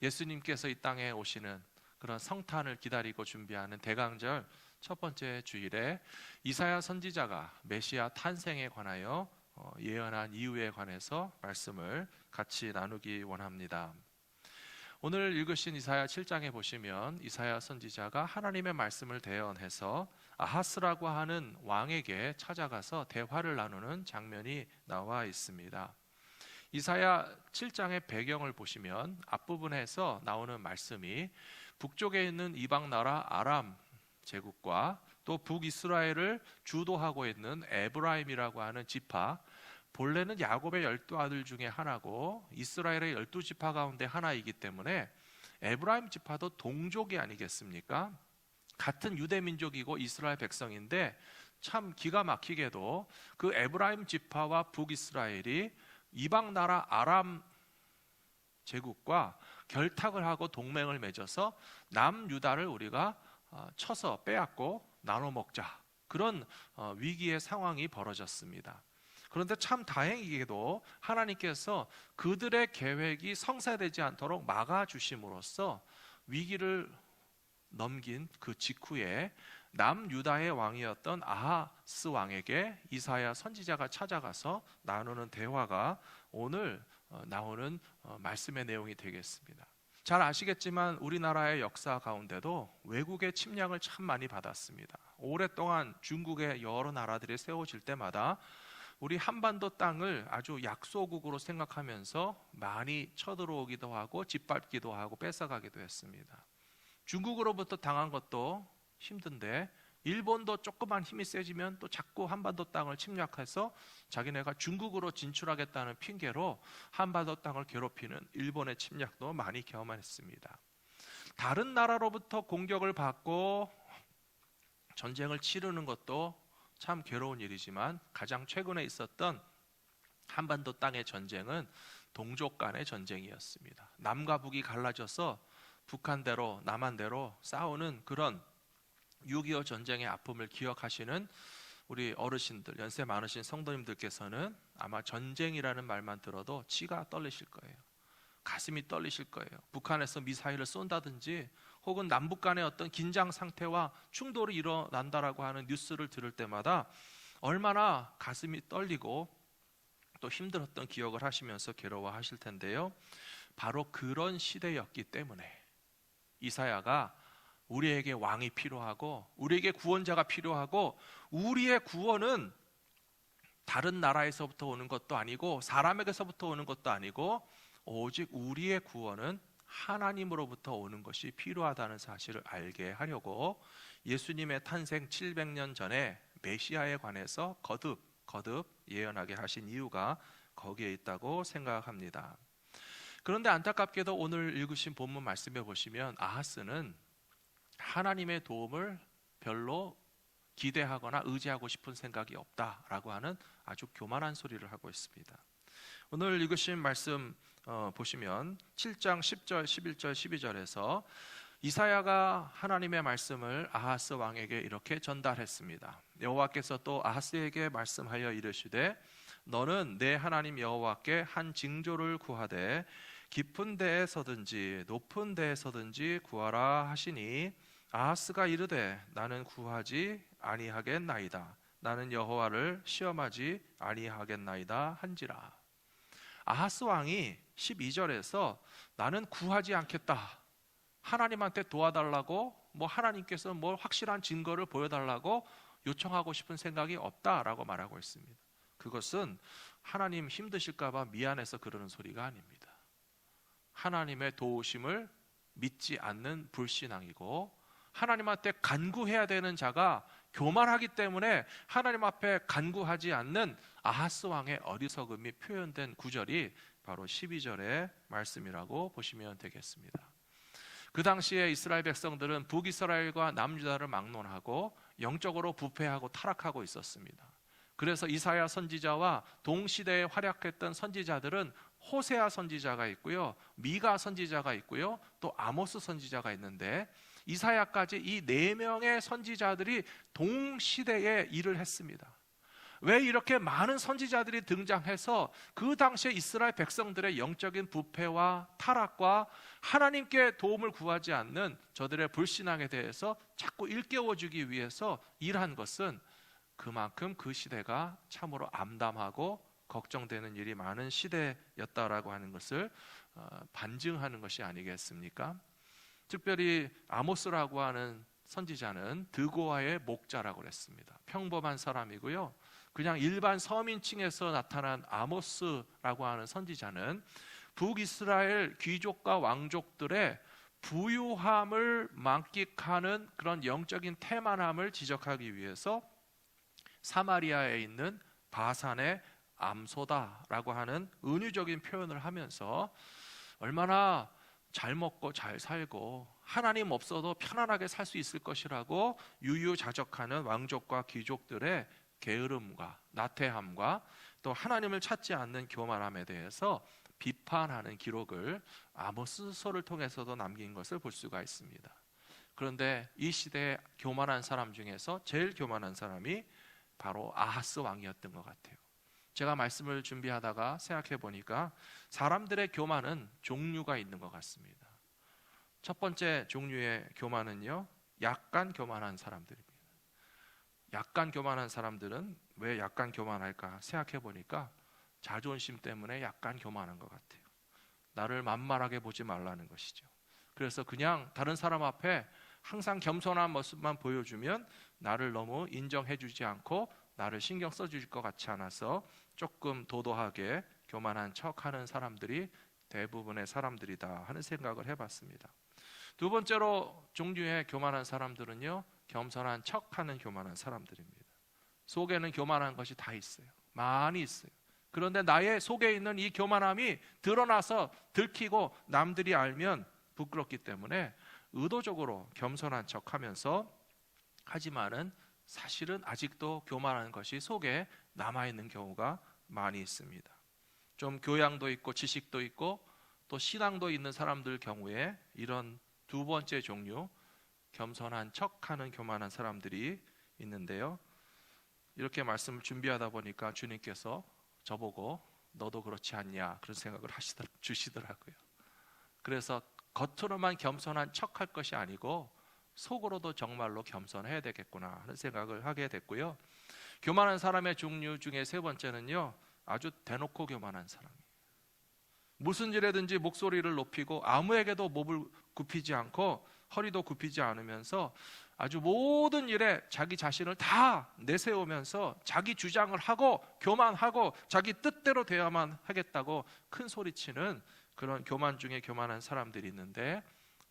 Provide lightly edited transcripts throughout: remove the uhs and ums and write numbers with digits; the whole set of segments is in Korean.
예수님께서 이 땅에 오시는 그런 성탄을 기다리고 준비하는 대강절 첫 번째 주일에 이사야 선지자가 메시아 탄생에 관하여 예언한 이유에 관해서 말씀을 같이 나누기 원합니다. 오늘 읽으신 이사야 7장에 보시면 이사야 선지자가 하나님의 말씀을 대언해서 아하스라고 하는 왕에게 찾아가서 대화를 나누는 장면이 나와 있습니다. 이사야 7장의 배경을 보시면 앞부분에서 나오는 말씀이 북쪽에 있는 이방 나라 아람 제국과 또 북이스라엘을 주도하고 있는 에브라임이라고 하는 지파, 본래는 야곱의 12아들 중에 하나고 이스라엘의 12지파 가운데 하나이기 때문에 에브라임 지파도 동족이 아니겠습니까? 같은 유대 민족이고 이스라엘 백성인데 참 기가 막히게도 그 에브라임 지파와 북이스라엘이 이방 나라 아람 제국과 결탁을 하고 동맹을 맺어서 남유다를 우리가 쳐서 빼앗고 나눠 먹자, 그런 위기의 상황이 벌어졌습니다. 그런데 참 다행히게도 하나님께서 그들의 계획이 성사되지 않도록 막아주심으로써 위기를 넘긴 그 직후에 남유다의 왕이었던 아하스 왕에게 이사야 선지자가 찾아가서 나누는 대화가 오늘 나오는 말씀의 내용이 되겠습니다. 잘 아시겠지만 우리나라의 역사 가운데도 외국의 침략을 참 많이 받았습니다. 오랫동안 중국의 여러 나라들이 세워질 때마다 우리 한반도 땅을 아주 약소국으로 생각하면서 많이 쳐들어오기도 하고 짓밟기도 하고 뺏어가기도 했습니다. 중국으로부터 당한 것도 힘든데 일본도 조그만 힘이 세지면 또 자꾸 한반도 땅을 침략해서 자기네가 중국으로 진출하겠다는 핑계로 한반도 땅을 괴롭히는 일본의 침략도 많이 경험했습니다. 다른 나라로부터 공격을 받고 전쟁을 치르는 것도 참 괴로운 일이지만 가장 최근에 있었던 한반도 땅의 전쟁은 동족 간의 전쟁이었습니다. 남과 북이 갈라져서 북한대로 남한대로 싸우는 그런 6.25 전쟁의 아픔을 기억하시는 우리 어르신들, 연세 많으신 성도님들께서는 아마 전쟁이라는 말만 들어도 치가 떨리실 거예요. 가슴이 떨리실 거예요. 북한에서 미사일을 쏜다든지 혹은 남북 간의 어떤 긴장 상태와 충돌이 일어난다라고 하는 뉴스를 들을 때마다 얼마나 가슴이 떨리고 또 힘들었던 기억을 하시면서 괴로워하실 텐데요. 바로 그런 시대였기 때문에 이사야가 우리에게 왕이 필요하고 우리에게 구원자가 필요하고 우리의 구원은 다른 나라에서부터 오는 것도 아니고 사람에게서부터 오는 것도 아니고 오직 우리의 구원은 하나님으로부터 오는 것이 필요하다는 사실을 알게 하려고 예수님의 탄생 700년 전에 메시아에 관해서 거듭 예언하게 하신 이유가 거기에 있다고 생각합니다. 그런데 안타깝게도 오늘 읽으신 본문 말씀에 보시면 아하스는 하나님의 도움을 별로 기대하거나 의지하고 싶은 생각이 없다라고 하는 아주 교만한 소리를 하고 있습니다. 오늘 읽으신 말씀 보시면 7장 10절, 11절, 12절에서 이사야가 하나님의 말씀을 아하스 왕에게 이렇게 전달했습니다. 여호와께서 또 아하스에게 말씀하여 이르시되 너는 내 하나님 여호와께 한 징조를 구하되 깊은 데에 서든지 높은 데에 서든지 구하라 하시니 아하스가 이르되 나는 구하지 아니하겠나이다. 나는 여호와를 시험하지 아니하겠나이다 한지라. 아하스 왕이 12절에서 나는 구하지 않겠다, 하나님한테 도와달라고 하나님께서 확실한 증거를 보여달라고 요청하고 싶은 생각이 없다라고 말하고 있습니다. 그것은 하나님 힘드실까봐 미안해서 그러는 소리가 아닙니다. 하나님의 도우심을 믿지 않는 불신앙이고 하나님한테 간구해야 되는 자가 교만하기 때문에 하나님 앞에 간구하지 않는 아하스 왕의 어리석음이 표현된 구절이 바로 12절의 말씀이라고 보시면 되겠습니다. 그 당시에 이스라엘 백성들은 북이스라엘과 남유다를 막론하고 영적으로 부패하고 타락하고 있었습니다. 그래서 이사야 선지자와 동시대에 활약했던 선지자들은 호세아 선지자가 있고요, 미가 선지자가 있고요, 또 아모스 선지자가 있는데 이사야까지 이 4명의 선지자들이 동시대에 일을 했습니다. 왜 이렇게 많은 선지자들이 등장해서 그 당시에 이스라엘 백성들의 영적인 부패와 타락과 하나님께 도움을 구하지 않는 저들의 불신앙에 대해서 자꾸 일깨워주기 위해서 일한 것은 그만큼 그 시대가 참으로 암담하고 걱정되는 일이 많은 시대였다라고 하는 것을 반증하는 것이 아니겠습니까? 특별히 아모스라고 하는 선지자는 드고아의 목자라고 그랬습니다. 평범한 사람이고요, 그냥 일반 서민층에서 나타난 아모스라고 하는 선지자는 북이스라엘 귀족과 왕족들의 부유함을 만끽하는 그런 영적인 태만함을 지적하기 위해서 사마리아에 있는 바산의 암소다라고 하는 은유적인 표현을 하면서 얼마나 잘 먹고 잘 살고 하나님 없어도 편안하게 살 수 있을 것이라고 유유자적하는 왕족과 귀족들의 게으름과 나태함과 또 하나님을 찾지 않는 교만함에 대해서 비판하는 기록을 아모스서를 통해서도 남긴 것을 볼 수가 있습니다. 그런데 이 시대의 교만한 사람 중에서 제일 교만한 사람이 바로 아하스 왕이었던 것 같아요. 제가 말씀을 준비하다가 생각해 보니까 사람들의 교만은 종류가 있는 것 같습니다. 첫 번째 종류의 교만은요, 약간 교만한 사람들입니다. 약간 교만한 사람들은 왜 약간 교만할까 생각해 보니까 자존심 때문에 약간 교만한 것 같아요. 나를 만만하게 보지 말라는 것이죠. 그래서 그냥 다른 사람 앞에 항상 겸손한 모습만 보여주면 나를 너무 인정해 주지 않고 나를 신경 써줄 것 같지 않아서 조금 도도하게 교만한 척하는 사람들이 대부분의 사람들이다 하는 생각을 해봤습니다. 두 번째로 종류의 교만한 사람들은요, 겸손한 척하는 교만한 사람들입니다. 속에는 교만한 것이 다 있어요. 많이 있어요. 그런데 나의 속에 있는 이 교만함이 드러나서 들키고 남들이 알면 부끄럽기 때문에 의도적으로 겸손한 척하면서 하지만은 사실은 아직도 교만한 것이 속에 남아있는 경우가 많이 있습니다. 좀 교양도 있고 지식도 있고 또 신앙도 있는 사람들 경우에 이런 두 번째 종류, 겸손한 척하는 교만한 사람들이 있는데요, 이렇게 말씀을 준비하다 보니까 주님께서 저보고 너도 그렇지 않냐 그런 생각을 주시더라고요. 그래서 겉으로만 겸손한 척할 것이 아니고 속으로도 정말로 겸손해야 되겠구나 하는 생각을 하게 됐고요. 교만한 사람의 종류 중에 세 번째는요, 아주 대놓고 교만한 사람이에요. 무슨 일에든지 목소리를 높이고 아무에게도 목을 굽히지 않고 허리도 굽히지 않으면서 아주 모든 일에 자기 자신을 다 내세우면서 자기 주장을 하고 교만하고 자기 뜻대로 되어야만 하겠다고 큰 소리치는 그런 교만 중에 교만한 사람들이 있는데,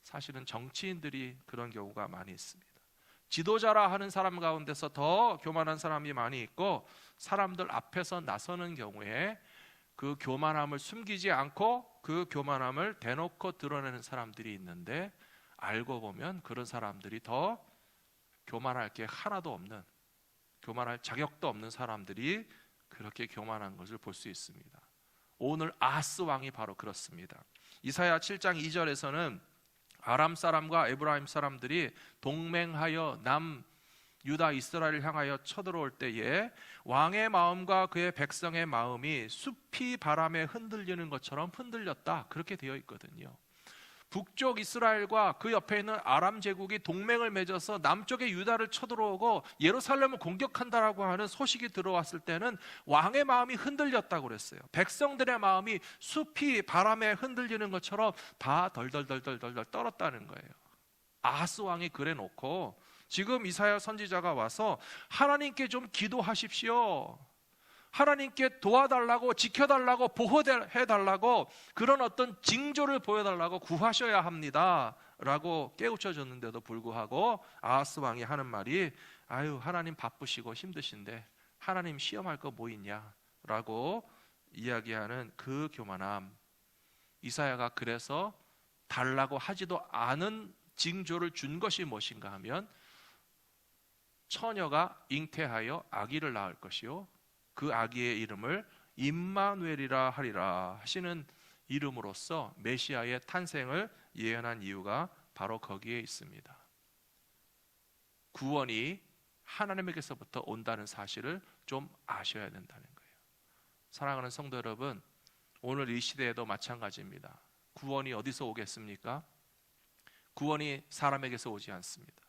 사실은 정치인들이 그런 경우가 많이 있습니다. 지도자라 하는 사람 가운데서 더 교만한 사람이 많이 있고, 사람들 앞에서 나서는 경우에 그 교만함을 숨기지 않고 그 교만함을 대놓고 드러내는 사람들이 있는데, 알고 보면 그런 사람들이 더 교만할 게 하나도 없는, 교만할 자격도 없는 사람들이 그렇게 교만한 것을 볼 수 있습니다. 오늘 아하스 왕이 바로 그렇습니다. 이사야 7장 2절에서는 아람 사람과 에브라임 사람들이 동맹하여 유다 이스라엘을 향하여 쳐들어올 때에 왕의 마음과 그의 백성의 마음이 숲이 바람에 흔들리는 것처럼 흔들렸다, 그렇게 되어 있거든요. 북쪽 이스라엘과 그 옆에 있는 아람 제국이 동맹을 맺어서 남쪽의 유다를 쳐들어오고 예루살렘을 공격한다라고 하는 소식이 들어왔을 때는 왕의 마음이 흔들렸다고 그랬어요. 백성들의 마음이 숲이 바람에 흔들리는 것처럼 다 덜덜덜덜덜 떨었다는 거예요. 아하스 왕이 그래 놓고 지금 이사야 선지자가 와서 하나님께 좀 기도하십시오, 하나님께 도와달라고, 지켜달라고, 보호해달라고, 그런 어떤 징조를 보여달라고 구하셔야 합니다 라고 깨우쳐줬는데도 불구하고 아하스 왕이 하는 말이, 아유 하나님 바쁘시고 힘드신데 하나님 시험할 거 뭐 있냐 라고 이야기하는 그 교만함. 이사야가 그래서 달라고 하지도 않은 징조를 준 것이 무엇인가 하면, 처녀가 잉태하여 아기를 낳을 것이요 그 아기의 이름을 임마누엘이라 하리라 하시는 이름으로써 메시아의 탄생을 예언한 이유가 바로 거기에 있습니다. 구원이 하나님에게서부터 온다는 사실을 좀 아셔야 된다는 거예요. 사랑하는 성도 여러분, 오늘 이 시대에도 마찬가지입니다. 구원이 어디서 오겠습니까? 구원이 사람에게서 오지 않습니다.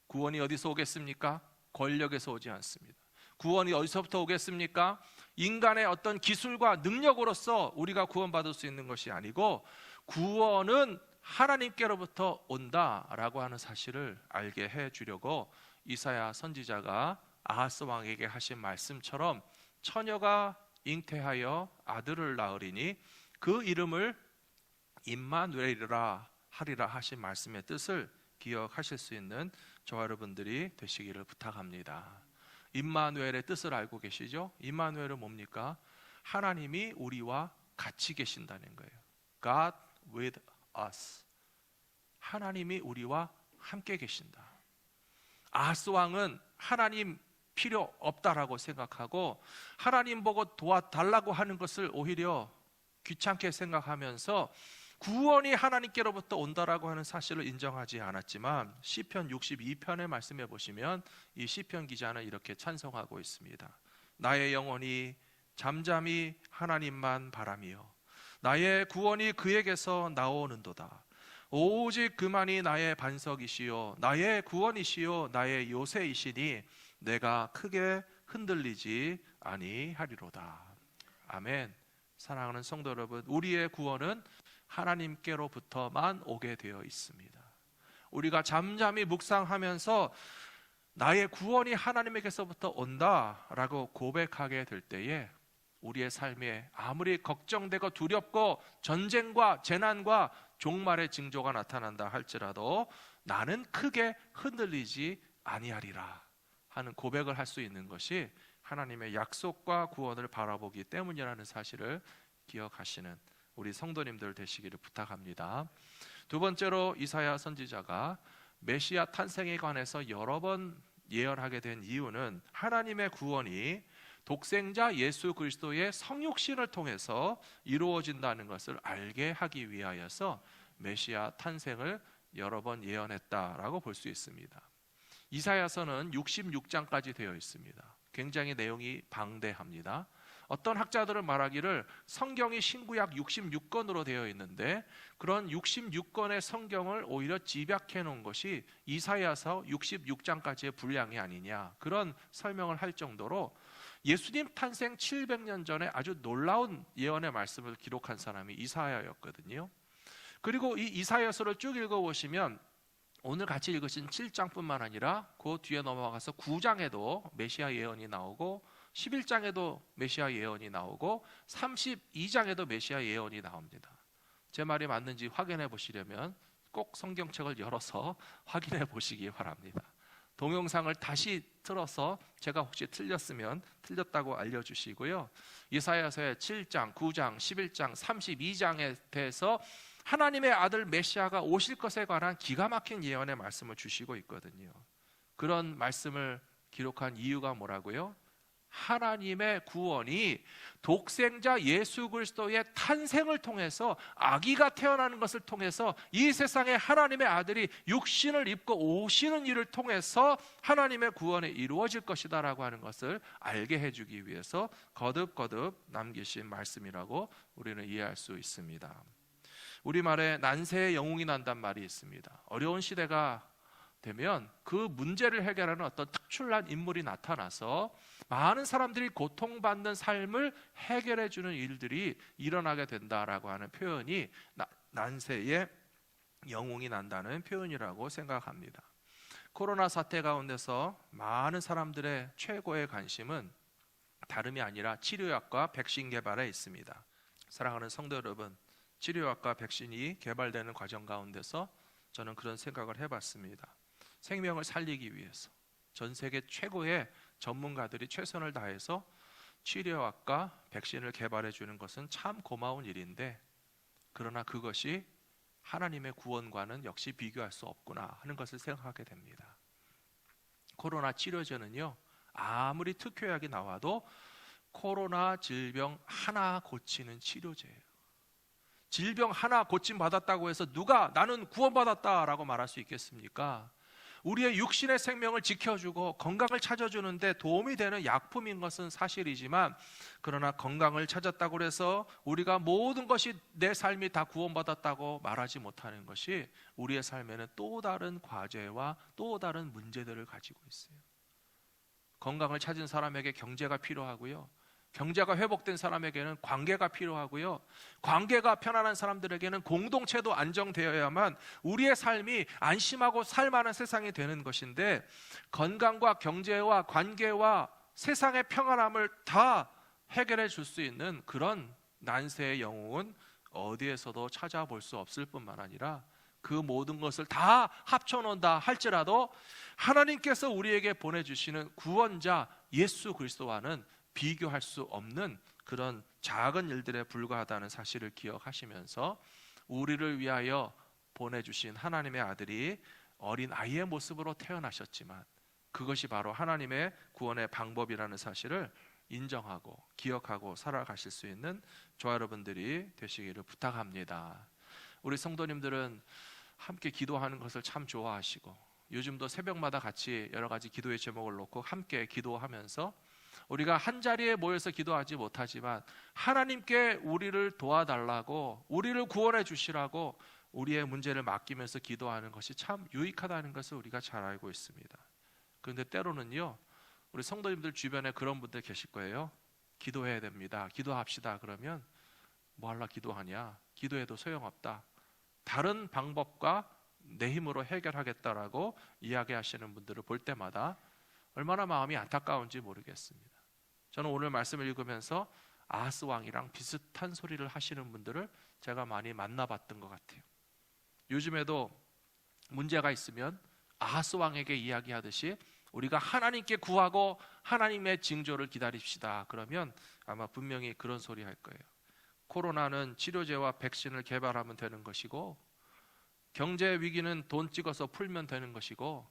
구원이 어디서 오겠습니까? 권력에서 오지 않습니다. 구원이 어디서부터 오겠습니까? 인간의 어떤 기술과 능력으로서 우리가 구원받을 수 있는 것이 아니고, 구원은 하나님께로부터 온다라고 하는 사실을 알게 해주려고 이사야 선지자가 아하스 왕에게 하신 말씀처럼 처녀가 잉태하여 아들을 낳으리니 그 이름을 임마누엘이라 하리라 하신 말씀의 뜻을 기억하실 수 있는 저와 여러분들이 되시기를 부탁합니다. 임마누엘의 뜻을 알고 계시죠? 임마누엘은 뭡니까? 하나님이 우리와 같이 계신다는 거예요. God with us. 하나님이 우리와 함께 계신다. 아하스 왕은 하나님 필요 없다라고 생각하고 하나님 보고 도와달라고 하는 것을 오히려 귀찮게 생각하면서 구원이 하나님께로부터 온다라고 하는 사실을 인정하지 않았지만, 시편 62편의 말씀해 보시면 이 시편 기자는 이렇게 찬송하고 있습니다. 나의 영혼이 잠잠히 하나님만 바라며 나의 구원이 그에게서 나오는도다. 오직 그만이 나의 반석이시요 나의 구원이시요 나의 요새이시니 내가 크게 흔들리지 아니하리로다. 아멘. 사랑하는 성도 여러분, 우리의 구원은 하나님께로부터만 오게 되어 있습니다. 우리가 잠잠히 묵상하면서 나의 구원이 하나님에게서부터 온다라고 고백하게 될 때에 우리의 삶에 아무리 걱정되고 두렵고 전쟁과 재난과 종말의 징조가 나타난다 할지라도 나는 크게 흔들리지 아니하리라 하는 고백을 할 수 있는 것이 하나님의 약속과 구원을 바라보기 때문이라는 사실을 기억하시는 우리 성도님들 되시기를 부탁합니다. 두 번째로 이사야 선지자가 메시아 탄생에 관해서 여러 번 예언하게 된 이유는 하나님의 구원이 독생자 예수 그리스도의 성육신을 통해서 이루어진다는 것을 알게 하기 위하여서 메시아 탄생을 여러 번 예언했다라고 볼 수 있습니다. 이사야서는 66장까지 되어 있습니다. 굉장히 내용이 방대합니다. 어떤 학자들은 말하기를 성경이 신구약 66권으로 되어 있는데 그런 66권의 성경을 오히려 집약해 놓은 것이 이사야서 66장까지의 분량이 아니냐, 그런 설명을 할 정도로 예수님 탄생 700년 전에 아주 놀라운 예언의 말씀을 기록한 사람이 이사야였거든요. 그리고 이 이사야서를 쭉 읽어보시면 오늘 같이 읽으신 7장뿐만 아니라 그 뒤에 넘어가서 9장에도 메시아 예언이 나오고 11장에도 메시아 예언이 나오고 32장에도 메시아 예언이 나옵니다. 제 말이 맞는지 확인해 보시려면 꼭 성경책을 열어서 확인해 보시기 바랍니다. 동영상을 다시 틀어서 제가 혹시 틀렸으면 틀렸다고 알려주시고요. 이사야서의 7장, 9장, 11장, 32장에 대해서 하나님의 아들 메시아가 오실 것에 관한 기가 막힌 예언의 말씀을 주시고 있거든요. 그런 말씀을 기록한 이유가 뭐라고요? 하나님의 구원이 독생자 예수 그리스도의 탄생을 통해서, 아기가 태어나는 것을 통해서 이 세상에 하나님의 아들이 육신을 입고 오시는 일을 통해서 하나님의 구원이 이루어질 것이다 라고 하는 것을 알게 해주기 위해서 거듭거듭 남기신 말씀이라고 우리는 이해할 수 있습니다. 우리말에 난세의 영웅이 난단 말이 있습니다. 어려운 시대가 되면 그 문제를 해결하는 어떤 특출난 인물이 나타나서 많은 사람들이 고통받는 삶을 해결해 주는 일들이 일어나게 된다라고 하는 표현이 난세의 영웅이 난다는 표현이라고 생각합니다. 코로나 사태 가운데서 많은 사람들의 최고의 관심은 다름이 아니라 치료약과 백신 개발에 있습니다. 사랑하는 성도 여러분, 치료약과 백신이 개발되는 과정 가운데서 저는 그런 생각을 해봤습니다. 생명을 살리기 위해서 전 세계 최고의 전문가들이 최선을 다해서 치료약과 백신을 개발해 주는 것은 참 고마운 일인데, 그러나 그것이 하나님의 구원과는 역시 비교할 수 없구나 하는 것을 생각하게 됩니다. 코로나 치료제는요, 아무리 특효약이 나와도 코로나 질병 하나 고치는 치료제예요. 질병 하나 고침 받았다고 해서 누가 나는 구원받았다라고 말할 수 있겠습니까? 우리의 육신의 생명을 지켜주고 건강을 찾아주는데 도움이 되는 약품인 것은 사실이지만, 그러나 건강을 찾았다고 해서 우리가 모든 것이, 내 삶이 다 구원받았다고 말하지 못하는 것이 우리의 삶에는 또 다른 과제와 또 다른 문제들을 가지고 있어요. 건강을 찾은 사람에게 경제가 필요하고요, 경제가 회복된 사람에게는 관계가 필요하고요, 관계가 편안한 사람들에게는 공동체도 안정되어야만 우리의 삶이 안심하고 살만한 세상이 되는 것인데, 건강과 경제와 관계와 세상의 평안함을 다 해결해 줄 수 있는 그런 난세의 영웅은 어디에서도 찾아볼 수 없을 뿐만 아니라, 그 모든 것을 다 합쳐놓는다 할지라도 하나님께서 우리에게 보내주시는 구원자 예수 그리스도와는 비교할 수 없는 그런 작은 일들에 불과하다는 사실을 기억하시면서, 우리를 위하여 보내주신 하나님의 아들이 어린 아이의 모습으로 태어나셨지만 그것이 바로 하나님의 구원의 방법이라는 사실을 인정하고 기억하고 살아가실 수 있는 저와 여러분들이 되시기를 부탁합니다. 우리 성도님들은 함께 기도하는 것을 참 좋아하시고, 요즘도 새벽마다 같이 여러 가지 기도의 제목을 놓고 함께 기도하면서, 우리가 한 자리에 모여서 기도하지 못하지만 하나님께 우리를 도와달라고, 우리를 구원해 주시라고 우리의 문제를 맡기면서 기도하는 것이 참 유익하다는 것을 우리가 잘 알고 있습니다. 그런데 때로는요, 우리 성도님들 주변에 그런 분들 계실 거예요. 기도해야 됩니다, 기도합시다 그러면 뭐 하려 기도하냐, 기도해도 소용없다, 다른 방법과 내 힘으로 해결하겠다라고 이야기하시는 분들을 볼 때마다 얼마나 마음이 안타까운지 모르겠습니다. 저는 오늘 말씀을 읽으면서 아하스 왕이랑 비슷한 소리를 하시는 분들을 제가 많이 만나봤던 것 같아요. 요즘에도 문제가 있으면 아하스 왕에게 이야기하듯이 우리가 하나님께 구하고 하나님의 징조를 기다립시다 그러면 아마 분명히 그런 소리 할 거예요. 코로나는 치료제와 백신을 개발하면 되는 것이고, 경제 위기는 돈 찍어서 풀면 되는 것이고,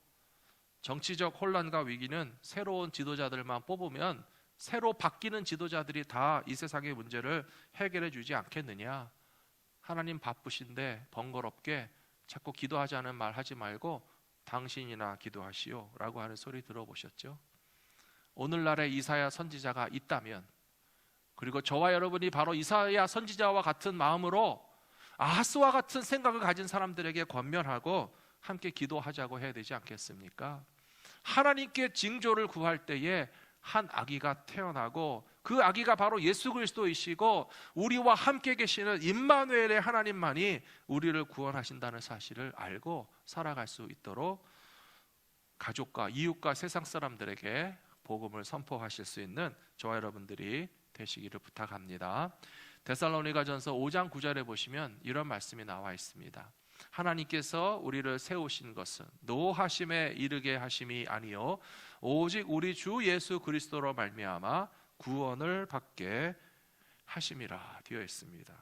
정치적 혼란과 위기는 새로운 지도자들만 뽑으면 새로 바뀌는 지도자들이 다 이 세상의 문제를 해결해 주지 않겠느냐, 하나님 바쁘신데 번거롭게 자꾸 기도하자는 말 하지 말고 당신이나 기도하시오 라고 하는 소리 들어보셨죠? 오늘날의 이사야 선지자가 있다면, 그리고 저와 여러분이 바로 이사야 선지자와 같은 마음으로 아하스와 같은 생각을 가진 사람들에게 권면하고 함께 기도하자고 해야 되지 않겠습니까? 하나님께 징조를 구할 때에 한 아기가 태어나고, 그 아기가 바로 예수 그리스도이시고 우리와 함께 계시는 임마누엘의 하나님만이 우리를 구원하신다는 사실을 알고 살아갈 수 있도록 가족과 이웃과 세상 사람들에게 복음을 선포하실 수 있는 저와 여러분들이 되시기를 부탁합니다. 데살로니가전서 5장 9절에 보시면 이런 말씀이 나와 있습니다. 하나님께서 우리를 세우신 것은 노하심에 이르게 하심이 아니요 오직 우리 주 예수 그리스도로 말미암아 구원을 받게 하심이라 되어 있습니다.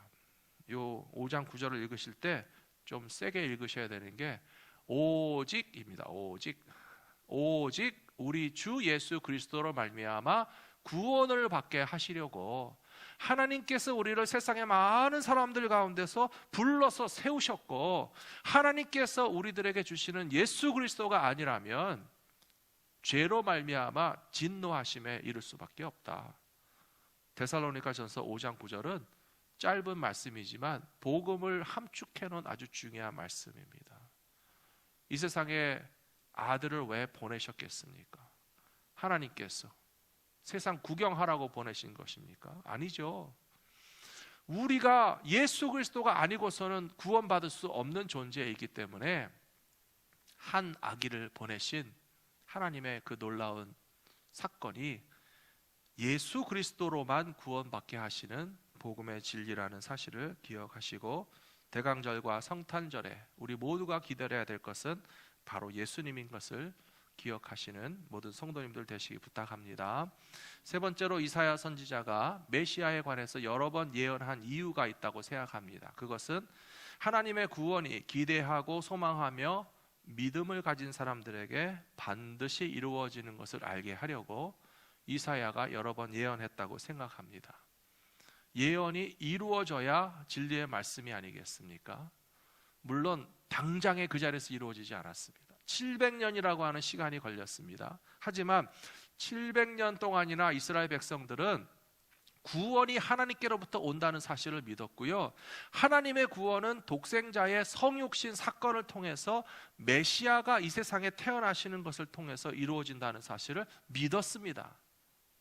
요 5장 9절을 읽으실 때 좀 세게 읽으셔야 되는 게 오직입니다. 오직 우리 주 예수 그리스도로 말미암아 구원을 받게 하시려고 하나님께서 우리를 세상의 많은 사람들 가운데서 불러서 세우셨고, 하나님께서 우리들에게 주시는 예수 그리스도가 아니라면 죄로 말미암아 진노하심에 이를 수밖에 없다. 데살로니가전서 5장 9절은 짧은 말씀이지만 복음을 함축해 놓은 아주 중요한 말씀입니다. 이 세상에 아들을 왜 보내셨겠습니까? 하나님께서 세상 구경하라고 보내신 것입니까? 아니죠. 우리가 예수 그리스도가 아니고서는 구원받을 수 없는 존재이기 때문에 한 아기를 보내신 하나님의 그 놀라운 사건이 예수 그리스도로만 구원받게 하시는 복음의 진리라는 사실을 기억하시고, 대강절과 성탄절에 우리 모두가 기다려야 될 것은 바로 예수님인 것을 기억하시는 모든 성도님들 되시기 부탁합니다. 세 번째로 이사야 선지자가 메시아에 관해서 여러 번 예언한 이유가 있다고 생각합니다. 그것은 하나님의 구원이 기대하고 소망하며 믿음을 가진 사람들에게 반드시 이루어지는 것을 알게 하려고 이사야가 여러 번 예언했다고 생각합니다. 예언이 이루어져야 진리의 말씀이 아니겠습니까? 물론 당장에 그 자리에서 이루어지지 않았습니다. 700년이라고 하는 시간이 걸렸습니다. 하지만 700년 동안이나 이스라엘 백성들은 구원이 하나님께로부터 온다는 사실을 믿었고요. 하나님의 구원은 독생자의 성육신 사건을 통해서 메시아가 이 세상에 태어나시는 것을 통해서 이루어진다는 사실을 믿었습니다.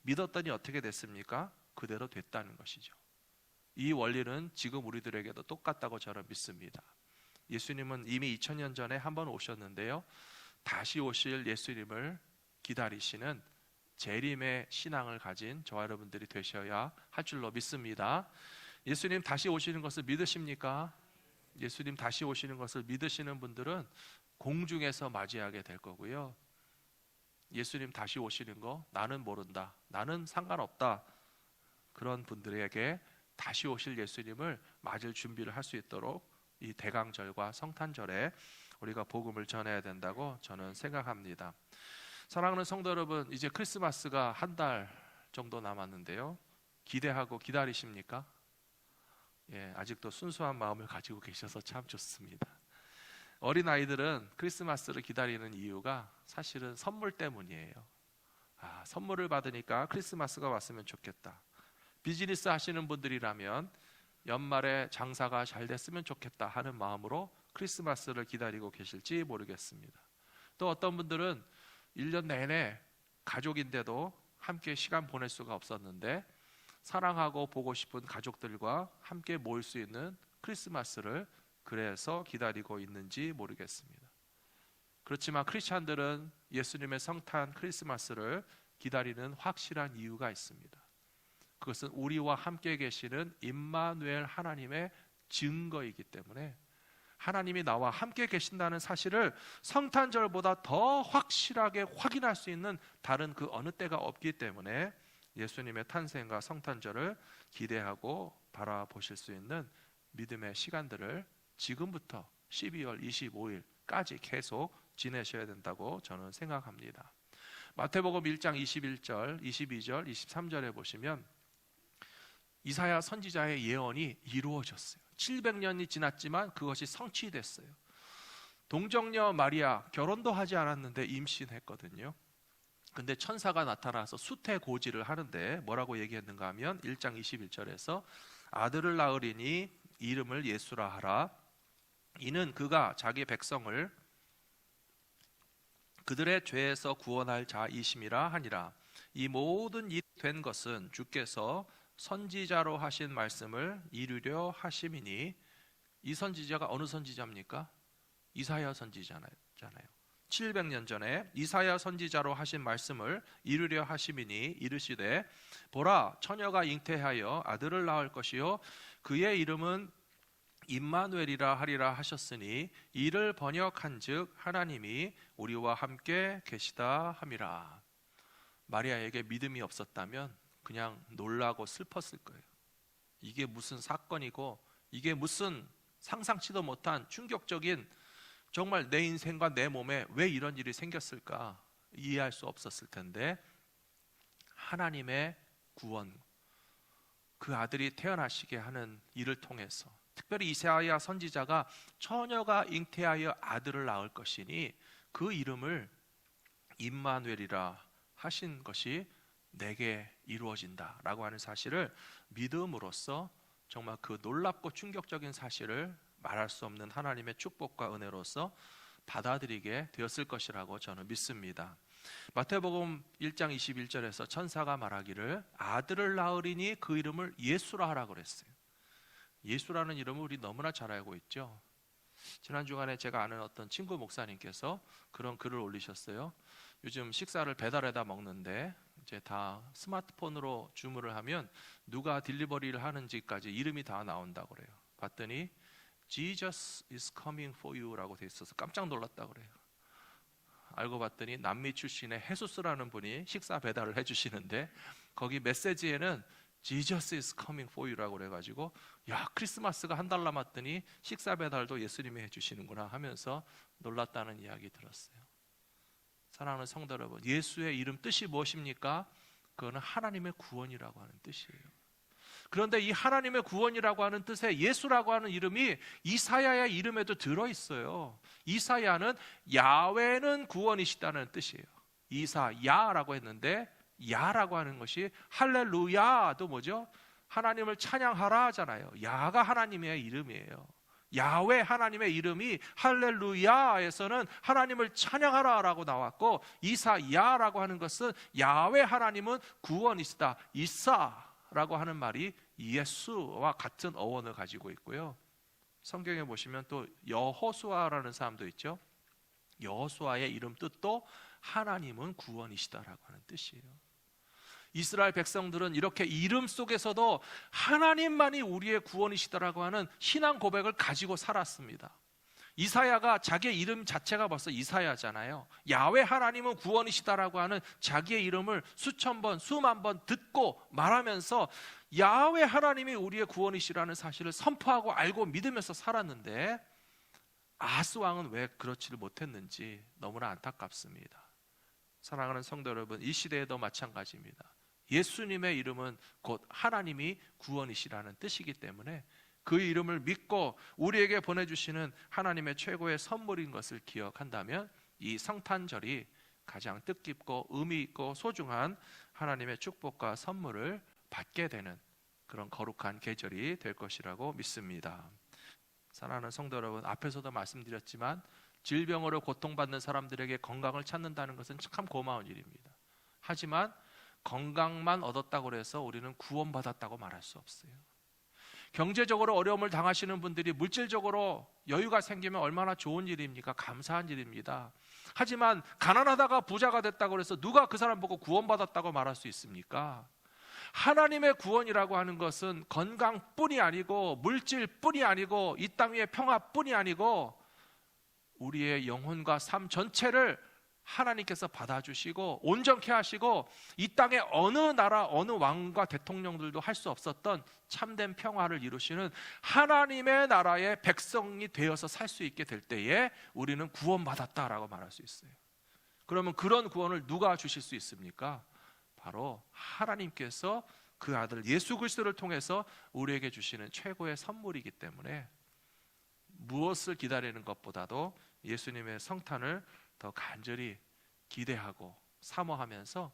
믿었더니 어떻게 됐습니까? 그대로 됐다는 것이죠. 이 원리는 지금 우리들에게도 똑같다고 저는 믿습니다. 예수님은 이미 2000년 전에 한번 오셨는데요, 다시 오실 예수님을 기다리시는 재림의 신앙을 가진 저와 여러분들이 되셔야 할 줄로 믿습니다. 예수님 다시 오시는 것을 믿으십니까? 예수님 다시 오시는 것을 믿으시는 분들은 공중에서 맞이하게 될 거고요. 예수님 다시 오시는 거 나는 모른다, 나는 상관없다, 그런 분들에게 다시 오실 예수님을 맞을 준비를 할 수 있도록 이 대강절과 성탄절에 우리가 복음을 전해야 된다고 저는 생각합니다. 사랑하는 성도 여러분, 이제 크리스마스가 한 달 정도 남았는데요, 기대하고 기다리십니까? 아직도 순수한 마음을 가지고 계셔서 참 좋습니다. 어린아이들은 크리스마스를 기다리는 이유가 사실은 선물 때문이에요. 선물을 받으니까 크리스마스가 왔으면 좋겠다. 비즈니스 하시는 분들이라면 연말에 장사가 잘 됐으면 좋겠다 하는 마음으로 크리스마스를 기다리고 계실지 모르겠습니다. 또 어떤 분들은 1년 내내 가족인데도 함께 시간 보낼 수가 없었는데 사랑하고 보고 싶은 가족들과 함께 모일 수 있는 크리스마스를 그래서 기다리고 있는지 모르겠습니다. 그렇지만 크리스찬들은 예수님의 성탄 크리스마스를 기다리는 확실한 이유가 있습니다. 그것은 우리와 함께 계시는 임마누엘 하나님의 증거이기 때문에, 하나님이 나와 함께 계신다는 사실을 성탄절보다 더 확실하게 확인할 수 있는 다른 그 어느 때가 없기 때문에 예수님의 탄생과 성탄절을 기대하고 바라보실 수 있는 믿음의 시간들을 지금부터 12월 25일까지 계속 지내셔야 된다고 저는 생각합니다. 마태복음 1장 21절, 22절, 23절에 보시면 이사야 선지자의 예언이 이루어졌어요. 700년이 지났지만 그것이 성취됐어요. 동정녀 마리아 결혼도 하지 않았는데 임신했거든요. 근데 천사가 나타나서 수태고지를 하는데 뭐라고 얘기했는가 하면 1장 21절에서 아들을 낳으리니 이름을 예수라 하라. 이는 그가 자기 백성을 그들의 죄에서 구원할 자이심이라 하니라. 이 모든 일이 된 것은 주께서 선지자로 하신 말씀을 이루려 하심이니, 이 선지자가 어느 선지자입니까? 이사야 선지자잖아요. 700년 전에 이사야 선지자로 하신 말씀을 이루려 하심이니 이르시되 보라, 처녀가 잉태하여 아들을 낳을 것이요 그의 이름은 임마누엘이라 하리라 하셨으니 이를 번역한즉 하나님이 우리와 함께 계시다 함이라. 마리아에게 믿음이 없었다면 그냥 놀라고 슬펐을 거예요. 이게 무슨 사건이고 이게 무슨 상상치도 못한 충격적인, 정말 내 인생과 내 몸에 왜 이런 일이 생겼을까 이해할 수 없었을 텐데, 하나님의 구원, 그 아들이 태어나시게 하는 일을 통해서, 특별히 이사야 선지자가 처녀가 잉태하여 아들을 낳을 것이니 그 이름을 임마누엘이라 하신 것이 내게 이루어진다라고 하는 사실을 믿음으로써 정말 그 놀랍고 충격적인 사실을 말할 수 없는 하나님의 축복과 은혜로서 받아들이게 되었을 것이라고 저는 믿습니다. 마태복음 1장 21절에서 천사가 말하기를 아들을 낳으리니 그 이름을 예수라 하라 그랬어요. 예수라는 이름을 우리 너무나 잘 알고 있죠. 지난 주간에 제가 아는 어떤 친구 목사님께서 그런 글을 올리셨어요. 요즘 식사를 배달해다 먹는데 이제 다 스마트폰으로 주문을 하면 누가 딜리버리를 하는지까지 이름이 다 나온다고 그래요. 봤더니 Jesus is coming for you라고 돼 있어서 깜짝 놀랐다고 그래요. 알고 봤더니 남미 출신의 헤수스라는 분이 식사 배달을 해주시는데 거기 메시지에는 Jesus is coming for you라고 그래가지고, 야, 크리스마스가 한 달 남았더니 식사 배달도 예수님이 해주시는구나 하면서 놀랐다는 이야기 들었어요. 사랑하는 성도 여러분, 예수의 이름 뜻이 무엇입니까? 그거는 하나님의 구원이라고 하는 뜻이에요. 그런데 이 하나님의 구원이라고 하는 뜻에 예수라고 하는 이름이 이사야의 이름에도 들어있어요. 이사야는 야훼는 구원이시다는 뜻이에요. 이사야라고 했는데 야라고 하는 것이 할렐루야도 뭐죠? 하나님을 찬양하라 하잖아요. 야가 하나님의 이름이에요. 야훼 하나님의 이름이 할렐루야에서는 하나님을 찬양하라라고 나왔고, 이사야라고 하는 것은 야훼 하나님은 구원이시다, 이사라고 하는 말이 예수와 같은 어원을 가지고 있고요. 성경에 보시면 또 여호수아라는 사람도 있죠. 여호수아의 이름 뜻도 하나님은 구원이시다라고 하는 뜻이에요. 이스라엘 백성들은 이렇게 이름 속에서도 하나님만이 우리의 구원이시다라고 하는 신앙 고백을 가지고 살았습니다. 이사야가 자기의 이름 자체가 벌써 이사야잖아요. 야훼 하나님은 구원이시다라고 하는 자기의 이름을 수천 번, 수만 번 듣고 말하면서 야훼 하나님이 우리의 구원이시라는 사실을 선포하고 알고 믿으면서 살았는데, 아하스 왕은 왜 그렇지를 못했는지 너무나 안타깝습니다. 사랑하는 성도 여러분, 이 시대에도 마찬가지입니다. 예수님의 이름은 곧 하나님이 구원이시라는 뜻이기 때문에 그 이름을 믿고 우리에게 보내주시는 하나님의 최고의 선물인 것을 기억한다면 이 성탄절이 가장 뜻깊고 의미 있고 소중한 하나님의 축복과 선물을 받게 되는 그런 거룩한 계절이 될 것이라고 믿습니다. 사랑하는 성도 여러분, 앞에서도 말씀드렸지만 질병으로 고통받는 사람들에게 건강을 찾는다는 것은 참 고마운 일입니다. 하지만 건강만 얻었다고 해서 우리는 구원받았다고 말할 수 없어요. 경제적으로 어려움을 당하시는 분들이 물질적으로 여유가 생기면 얼마나 좋은 일입니까? 감사한 일입니다. 하지만 가난하다가 부자가 됐다고 해서 누가 그 사람 보고 구원받았다고 말할 수 있습니까? 하나님의 구원이라고 하는 것은 건강뿐이 아니고 물질뿐이 아니고 이 땅 위의 평화뿐이 아니고 우리의 영혼과 삶 전체를 하나님께서 받아주시고 온전케 하시고 이 땅의 어느 나라 어느 왕과 대통령들도 할 수 없었던 참된 평화를 이루시는 하나님의 나라의 백성이 되어서 살 수 있게 될 때에 우리는 구원받았다라고 말할 수 있어요. 그러면 그런 구원을 누가 주실 수 있습니까? 바로 하나님께서 그 아들 예수 그리스도를 통해서 우리에게 주시는 최고의 선물이기 때문에 무엇을 기다리는 것보다도 예수님의 성탄을 더 간절히 기대하고 사모하면서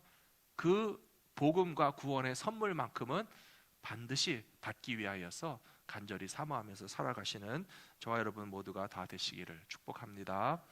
그 복음과 구원의 선물만큼은 반드시 받기 위하여서 간절히 사모하면서 살아가시는 저와 여러분 모두가 다 되시기를 축복합니다.